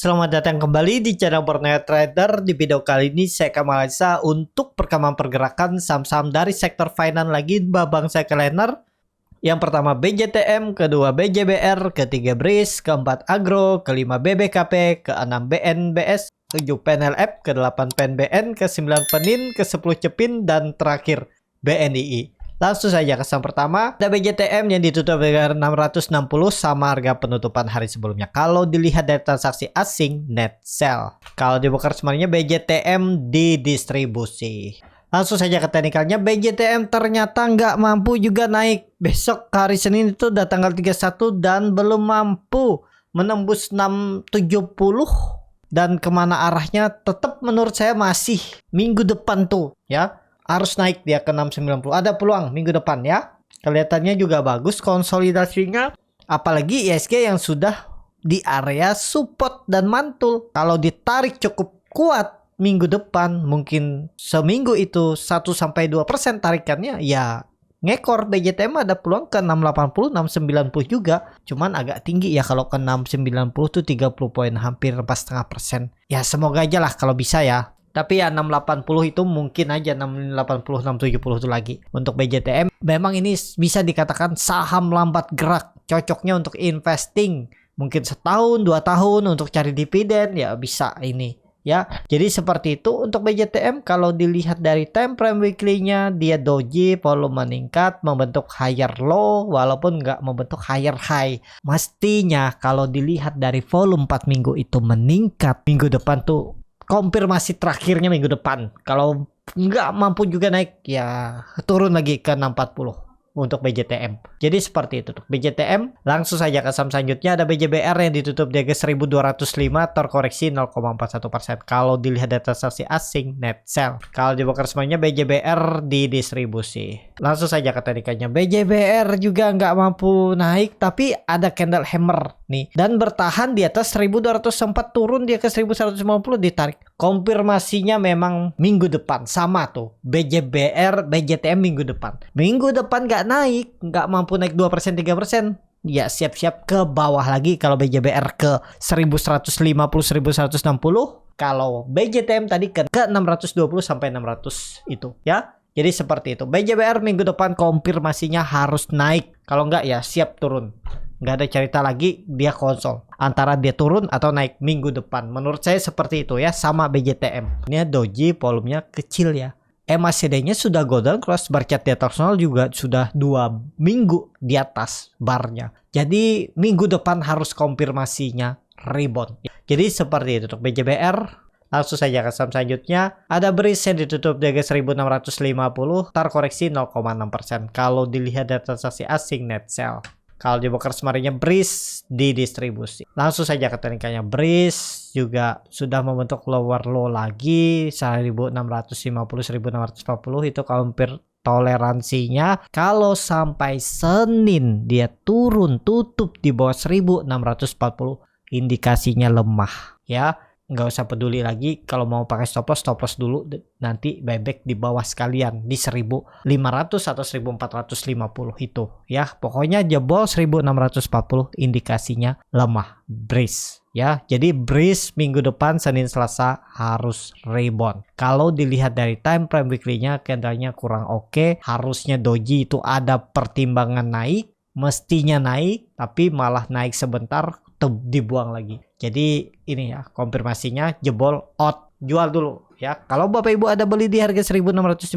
Selamat datang kembali di channel Borneo Trader. Di video kali ini saya akan menganalisa untuk perkembangan pergerakan saham-saham dari sektor finance lagi babang sekalener. Yang pertama BJTM, kedua BJBR, ketiga BRIS, keempat Agro, kelima BBKP, keenam BNBS, ketujuh PNLF, kedelapan PNBN, kesembilan Penin, kesepuluh Cepin, dan terakhir BNII. Langsung saja ke saham pertama, ada BJTM yang ditutup dengan 660 sama harga penutupan hari sebelumnya. Kalau dilihat dari transaksi asing, net sell. Kalau dibuka resminya BJTM didistribusi. Langsung saja ke teknikalnya, BJTM ternyata nggak mampu juga naik. Besok hari Senin itu udah tanggal 31 dan belum mampu menembus 670. Dan kemana arahnya tetap menurut saya masih minggu depan tuh ya. Harus naik dia ke 690. Ada peluang minggu depan ya. Kelihatannya juga bagus konsolidasinya. Apalagi ISG yang sudah di area support dan mantul. Kalau ditarik cukup kuat minggu depan, mungkin seminggu itu 1-2% tarikannya ya ngekor. BJTM ada peluang ke 680, 690 juga. Cuman agak tinggi ya kalau ke 690 tuh 30 poin, hampir 4,5%. Ya semoga aja lah kalau bisa ya. Tapi ya 680 itu mungkin aja 680, 670 itu lagi. Untuk BJTM memang ini bisa dikatakan saham lambat gerak. Cocoknya untuk investing. Mungkin setahun, 2 tahun untuk cari dividen ya bisa ini. Ya, jadi seperti itu untuk BJTM. Kalau dilihat dari time frame weekly-nya, dia doji, volume meningkat, membentuk higher low, walaupun nggak membentuk higher high. Mestinya kalau dilihat dari volume 4 minggu itu meningkat, minggu depan tuh konfirmasi terakhirnya minggu depan. Kalau nggak mampu juga naik, ya turun lagi ke 640 untuk BJTM. Jadi seperti itu untuk BJTM. Langsung saja ke saham selanjutnya, ada BJBR yang ditutup di harga 1205, terkoreksi 0,41%. Kalau dilihat data transaksi asing, net sell. Kalau dibuka semuanya BJBR didistribusi. Langsung saja ke teknikannya, BJBR juga nggak mampu naik, tapi ada candle hammer nih dan bertahan di atas 1204, turun dia ke 1150, ditarik. Konfirmasinya memang minggu depan sama tuh BJBR, BJTM minggu depan. Minggu depan nggak naik, nggak mampu naik 2%, 3%. Ya siap-siap ke bawah lagi kalau BJBR ke 1150, 1160. Kalau BJTM tadi ke 620 sampai 600 itu ya. Jadi seperti itu. BJBR minggu depan konfirmasinya harus naik. Kalau nggak ya siap turun. Nggak ada cerita lagi dia konsol. Antara dia turun atau naik minggu depan. Menurut saya seperti itu ya. Sama BJTM. Ini doji, volumenya kecil ya. MACD-nya sudah golden cross, bar chart di atas nol juga sudah 2 minggu di atas barnya. Jadi minggu depan harus konfirmasinya rebound. Jadi seperti itu untuk BJBR. Langsung saja ke saham selanjutnya, ada BRIS yang ditutup di harga 1650, terkoreksi 0,6%. Kalau dilihat dari transaksi asing, net sell. Kalau di broker semarinya BRIS didistribusi. Langsung saja ke teknikannya, BRIS juga sudah membentuk lower low lagi 1650, 1640 itu hampir toleransinya. Kalau sampai Senin dia turun tutup di bawah 1640, indikasinya lemah ya. Nggak usah peduli lagi kalau mau pakai stop loss dulu, nanti buyback di bawah sekalian di 1500 atau 1450 itu ya. Pokoknya jebol 1640 indikasinya lemah BRIS ya. Jadi BRIS minggu depan Senin Selasa harus rebound. Kalau dilihat dari time frame weekly-nya candlenya kurang oke. Harusnya doji itu ada pertimbangan naik, mestinya naik tapi malah naik sebentar dibuang lagi. Jadi ini ya konfirmasinya jebol out, jual dulu ya. Kalau Bapak Ibu ada beli di harga 1650,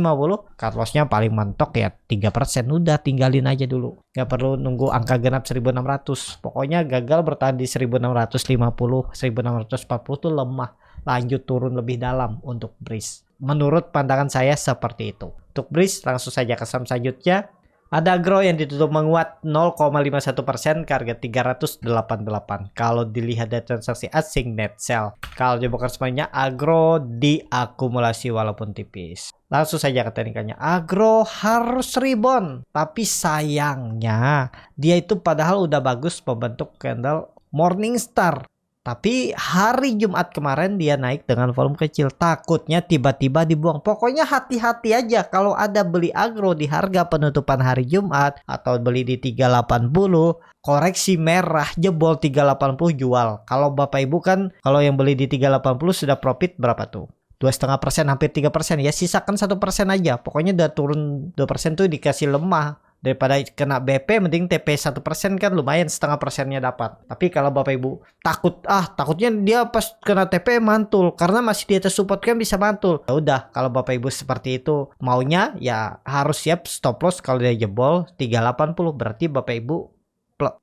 cut loss-nya paling mentok ya 3%, udah tinggalin aja dulu. Gak perlu nunggu angka genap 1600. Pokoknya gagal bertahan di 1650, 1640 tuh lemah. Lanjut turun lebih dalam untuk BRIS. Menurut pandangan saya seperti itu. Untuk BRIS langsung saja ke saham selanjutnya. Ada Agro yang ditutup menguat 0,51% ke harga 388. Kalau dilihat dari transaksi asing, net sell. Kalau dibuka semuanya, Agro diakumulasi walaupun tipis. Langsung saja ke teknikannya, Agro harus rebound. Tapi sayangnya dia itu padahal udah bagus membentuk candle Morningstar. Tapi hari Jumat kemarin dia naik dengan volume kecil. Takutnya tiba-tiba dibuang. Pokoknya hati-hati aja kalau ada beli agro di harga penutupan hari Jumat atau beli di 380, koreksi merah jebol 380 jual. Kalau Bapak Ibu kan kalau yang beli di 380 sudah profit berapa tuh? 2,5%, hampir 3% ya, sisakan 1% aja. Pokoknya udah turun 2% tuh dikasih lemah. Daripada kena BP mending TP 1% kan lumayan, 0,5%-nya dapat. Tapi kalau Bapak Ibu takutnya dia pas kena TP mantul karena masih di atas support kan bisa mantul. Ya udah, kalau Bapak Ibu seperti itu maunya ya harus siap stop loss kalau dia jebol 380, berarti Bapak Ibu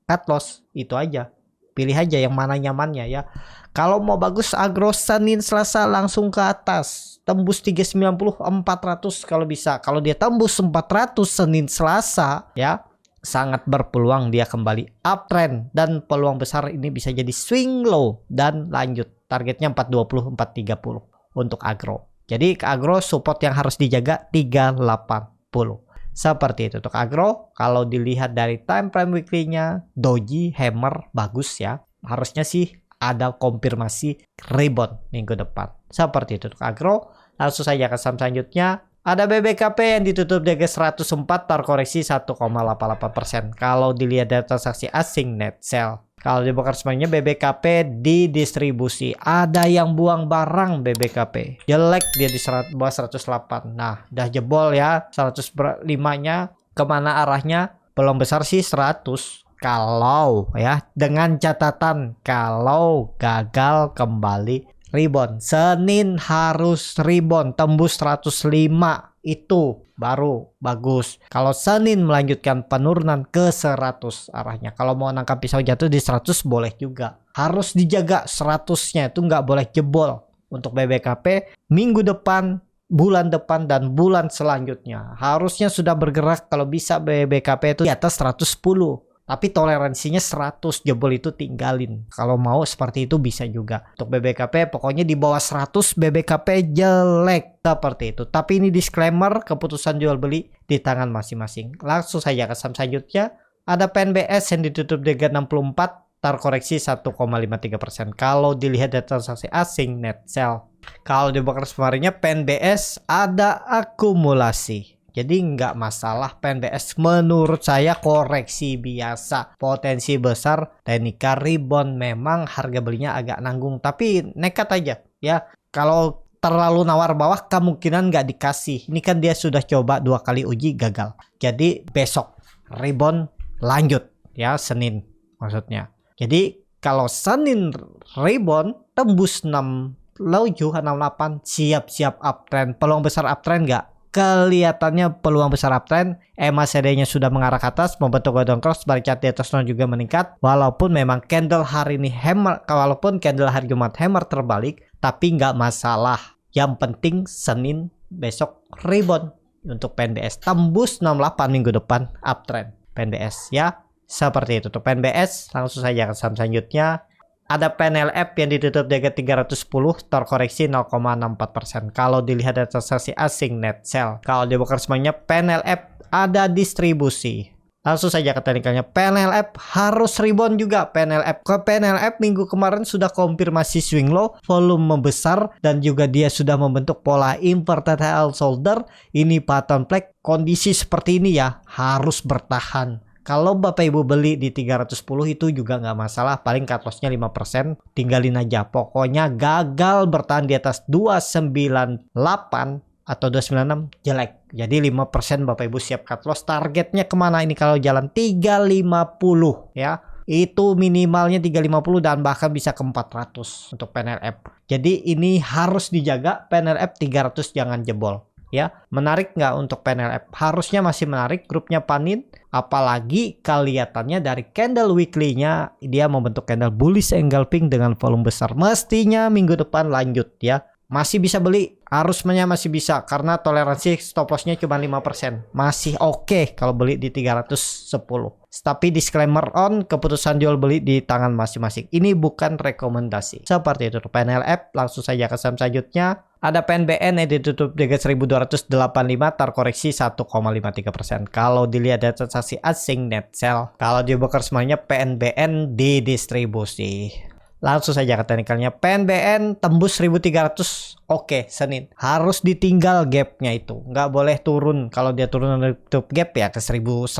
cut loss. Itu aja. Pilih aja yang mana nyamannya ya. Kalau mau bagus agro Senin Selasa langsung ke atas. Tembus 390 400 kalau bisa. Kalau dia tembus 400 Senin Selasa ya, sangat berpeluang dia kembali uptrend dan peluang besar ini bisa jadi swing low dan lanjut. Targetnya 420 430 untuk agro. Jadi agro support yang harus dijaga 380. Seperti itu untuk agro. Kalau dilihat dari time frame weekly-nya, doji, hammer bagus ya. Harusnya sih ada konfirmasi rebound minggu depan. Seperti itu untuk agro. Langsung saja ke saham selanjutnya. Ada BBKP yang ditutup di 104, terkoreksi 1,88%. Kalau dilihat dari transaksi asing net sell. Kalau dibongkar semuanya BBKP di distribusi. Ada yang buang barang BBKP. Jelek dia di bawah 108. Nah, udah jebol ya. 105-nya kemana arahnya? Peluang besar sih 100. Kalau ya, dengan catatan kalau gagal kembali rebound. Senin harus rebound tembus 105, itu baru bagus. Kalau Senin melanjutkan penurunan ke 100 arahnya. Kalau mau nangkap pisau jatuh di 100 boleh juga. Harus dijaga 100-nya itu nggak boleh jebol. Untuk BBKP minggu depan, bulan depan dan bulan selanjutnya harusnya sudah bergerak. Kalau bisa BBKP itu di atas 110. Tapi toleransinya 100, jebol itu tinggalin. Kalau mau seperti itu bisa juga. Untuk BBKP pokoknya di bawah 100 BBKP jelek seperti itu. Tapi ini disclaimer, keputusan jual beli di tangan masing-masing. Langsung saja ke saham selanjutnya. Ada PNBS yang ditutup di 64, terkoreksi 1,53%. Kalau dilihat dari transaksi asing net sell. Kalau di broker kemarinnya PNBS ada akumulasi. Jadi nggak masalah PNBS, menurut saya koreksi biasa. Potensi besar teknikal rebound, memang harga belinya agak nanggung. Tapi nekat aja ya. Kalau terlalu nawar bawah kemungkinan nggak dikasih. Ini kan dia sudah coba 2 kali uji gagal. Jadi besok rebound lanjut ya, Senin maksudnya. Jadi kalau Senin rebound tembus 6768 siap-siap uptrend. Peluang besar uptrend nggak? Kelihatannya peluang besar uptrend. MACD-nya sudah mengarah ke atas, membentuk golden cross, balik cat di atasnya juga meningkat. Walaupun memang candle hari ini hammer, walaupun candle hari Jumat hammer terbalik, tapi nggak masalah. Yang penting Senin besok rebound. Untuk PNBS tembus 68 minggu depan uptrend PNBS ya. Seperti itu untuk PNBS. Langsung saja ke saham selanjutnya. Ada PNLF yang ditutup di 310, terkoreksi 0,64%. Kalau dilihat dari transaksi asing net sell. Kalau dibongkar semuanya PNLF ada distribusi. Langsung saja ke teknikalnya. PNLF harus rebound juga. PNLF minggu kemarin sudah konfirmasi swing low, volume membesar, dan juga dia sudah membentuk pola inverted head shoulder. Ini pattern flag. Kondisi seperti ini ya harus bertahan. Kalau Bapak Ibu beli di 310 itu juga nggak masalah. Paling cut loss-nya 5%. Tinggalin aja. Pokoknya gagal bertahan di atas 298 atau 296 jelek. Jadi 5% Bapak Ibu siap cut loss. Targetnya kemana ini kalau jalan? 350 ya. Itu minimalnya 350 dan bahkan bisa ke 400 untuk PNLF. Jadi ini harus dijaga. PNLF 300 jangan jebol. Ya, menarik nggak untuk PNLF? Harusnya masih menarik. Grupnya panin, apalagi kelihatannya dari candle weekly-nya dia membentuk candle bullish engulfing dengan volume besar. Mestinya minggu depan lanjut ya. Masih bisa beli, harusnya masih bisa karena toleransi stop loss-nya cuma 5%. Masih oke kalau beli di 310. Tapi disclaimer on, keputusan jual beli di tangan masing-masing. Ini bukan rekomendasi. Seperti itu PNLF. Langsung saja ke saham selanjutnya. Ada PNBN yang ditutup di 1285, terkoreksi 1,53%. Kalau dilihat dari transaksi asing net sell. Kalau dibongkar semuanya PNBN di distribusi. Langsung saja ke teknikalnya. PNBN tembus 1300. Oke, Senin. Harus ditinggal gapnya itu. Nggak boleh turun. Kalau dia turun tutup gap ya ke 1190,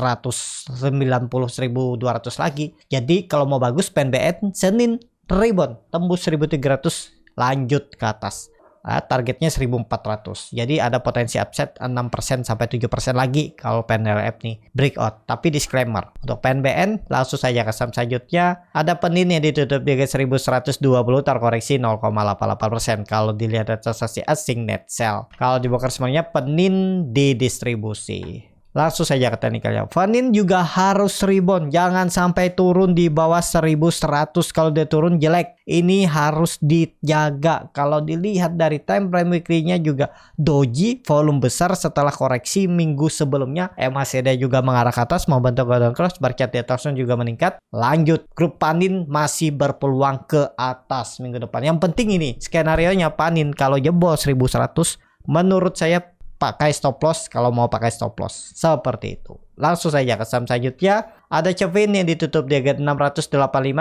1200 lagi. Jadi kalau mau bagus PNBN Senin rebound. Tembus 1300. Lanjut ke atas. Targetnya 1400. Jadi ada potensi upside 6% sampai 7% lagi kalau PNLF nih breakout. Tapi disclaimer, untuk PNBN langsung saja ke saham selanjutnya. Ada Penin yang ditutup di 1120 terkoreksi 0,88%. Kalau dilihat dari transaksi asing net sell. Kalau di broker semuanya Penin didistribusi. Langsung saja ke teknikalnya. Vanin juga harus rebound. Jangan sampai turun di bawah 1100. Kalau dia turun jelek. Ini harus dijaga. Kalau dilihat dari time frame weekly-nya juga doji, volume besar setelah koreksi minggu sebelumnya. MACD juga mengarah ke atas, membentuk golden cross, berkat di atasnya juga meningkat. Lanjut, grup Panin masih berpeluang ke atas minggu depan. Yang penting ini, skenario-nya Panin kalau jebol 1100, menurut saya pakai stop loss kalau mau pakai stop loss. Seperti itu. Langsung saja ke saham selanjutnya. Ada Cevin yang ditutup di 685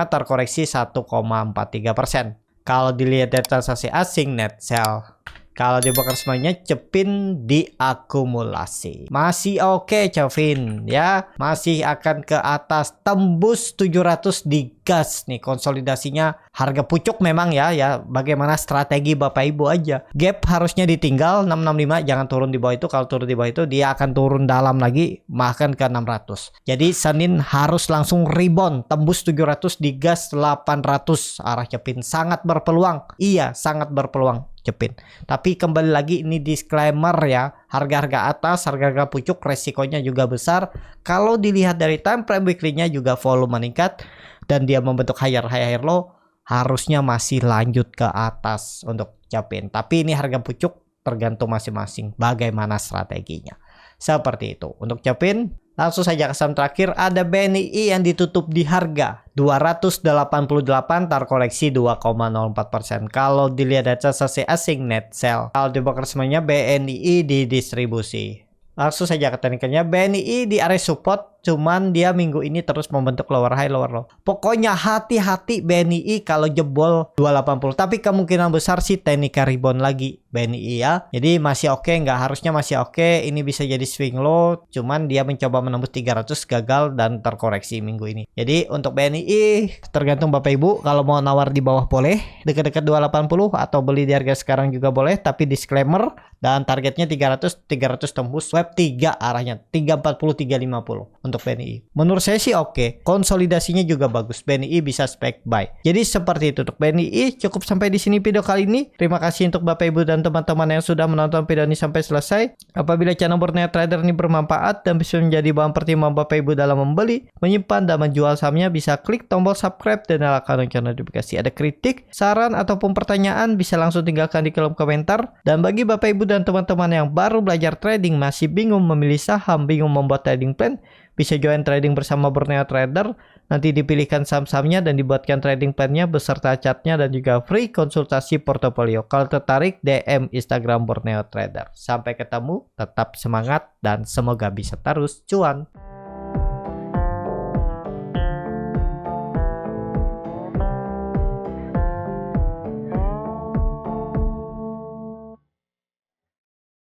terkoreksi 1,43%. Kalau dilihat dari transaksi asing net sell. Kalau di broker semuanya Cepin diakumulasi. Masih oke Cevin ya. Masih akan ke atas tembus 700 di gas nih konsolidasinya. Harga pucuk memang ya bagaimana strategi Bapak Ibu aja. Gap harusnya ditinggal 665, jangan turun di bawah itu. Kalau turun di bawah itu dia akan turun dalam lagi bahkan ke 600. Jadi Senin harus langsung rebound tembus 700 di gas 800 arah Cepin sangat berpeluang. Iya, sangat berpeluang Cepin. Tapi kembali lagi ini disclaimer ya, harga-harga atas, harga-harga pucuk resikonya juga besar. Kalau dilihat dari time frame weekly-nya juga volume meningkat dan dia membentuk higher low, harusnya masih lanjut ke atas untuk Cepin. Tapi ini harga pucuk tergantung masing-masing bagaimana strateginya. Seperti itu. Untuk Cepin, langsung saja ke saham terakhir. Ada BNI yang ditutup di harga 288 terkoreksi 2,04%. Kalau dilihat dari transaksi asing net sell. Kalau di broker semuanya BNI didistribusi. Langsung saja ke teknikalnya. BNI di area support, cuman dia minggu ini terus membentuk lower high lower low. Pokoknya hati-hati BNI kalau jebol 280. Tapi kemungkinan besar sih teknika rebound lagi BNI ya. Jadi masih oke, nggak harusnya masih oke. Ini bisa jadi swing low, cuman dia mencoba menembus 300 gagal dan terkoreksi minggu ini. Jadi untuk BNI tergantung Bapak Ibu, kalau mau nawar di bawah boleh, dekat-dekat 280 atau beli di harga sekarang juga boleh, tapi disclaimer dan targetnya 300 tembus web 3 arahnya 340 350 untuk BNI. Menurut saya sih oke. Konsolidasinya juga bagus. BNI bisa spek buy. Jadi seperti itu untuk BNI. Cukup sampai di sini video kali ini. Terima kasih untuk Bapak Ibu dan teman-teman yang sudah menonton video ini sampai selesai. Apabila channel Borneo Trader ini bermanfaat dan bisa menjadi bahan pertimbangan Bapak Ibu dalam membeli, menyimpan dan menjual sahamnya, bisa klik tombol subscribe dan nyalakan lonceng notifikasi. Ada kritik, saran ataupun pertanyaan bisa langsung tinggalkan di kolom komentar. Dan bagi Bapak Ibu dan teman-teman yang baru belajar trading, masih bingung memilih saham, bingung membuat trading plan, bisa join trading bersama Borneo Trader. Nanti dipilihkan saham-sahamnya dan dibuatkan trading plan-nya beserta chartnya dan juga free konsultasi portofolio. Kalau tertarik, DM Instagram Borneo Trader. Sampai ketemu, tetap semangat dan semoga bisa terus cuan.